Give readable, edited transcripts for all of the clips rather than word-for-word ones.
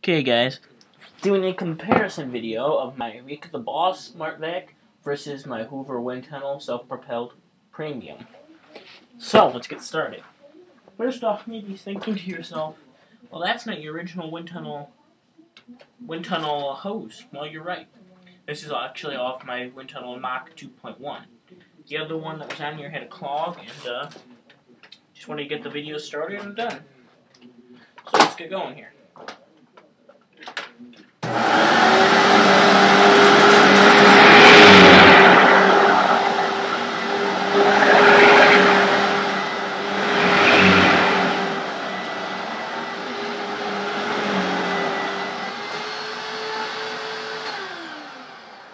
Okay guys, doing a comparison video of my Eureka the Boss Smart Vac versus my Hoover Wind Tunnel Self-Propelled Premium. So, let's get started. First off, you may be thinking to yourself, well that's not your original wind tunnel hose. Well, you're right. This is actually off my wind tunnel Mach 2.1. The other one that was on here had a clog, and just want to get the video started and done. So let's get going here.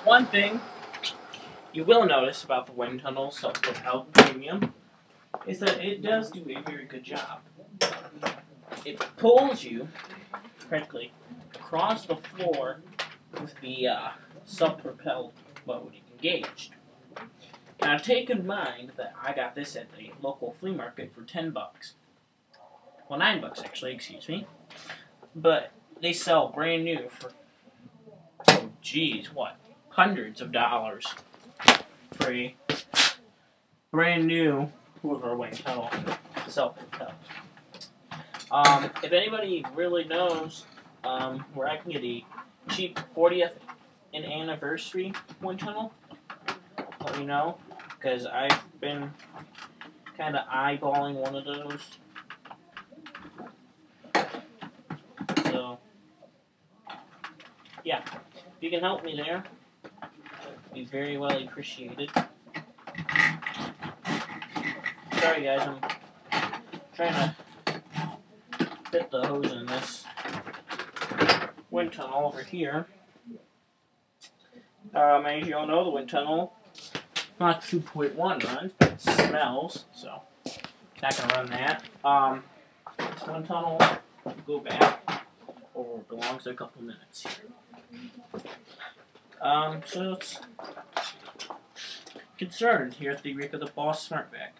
One thing you will notice about the wind tunnel self-propelled premium is that it does do a very good job. It pulls you practically across the floor with the self-propelled mode engaged. Now take in mind that I got this at the local flea market for $10. Well, $9 actually, excuse me. But they sell brand new for, oh geez, what? Hundreds of dollars for a brand new Hoover wind tunnel self-propelled. If anybody really knows where I can get a cheap 40th anniversary wind tunnel, let me know, because I've been kind of eyeballing one of those. So, yeah, if you can help me there, be very well appreciated. Sorry guys, I'm trying to fit the hose in this wind tunnel over here. As you all know, the wind tunnel Mach 2.1 runs, but it smells, so not gonna run that. This wind tunnel will go back or belongs to a couple minutes here. So let's get started here at the Eureka the Boss Smart Vac.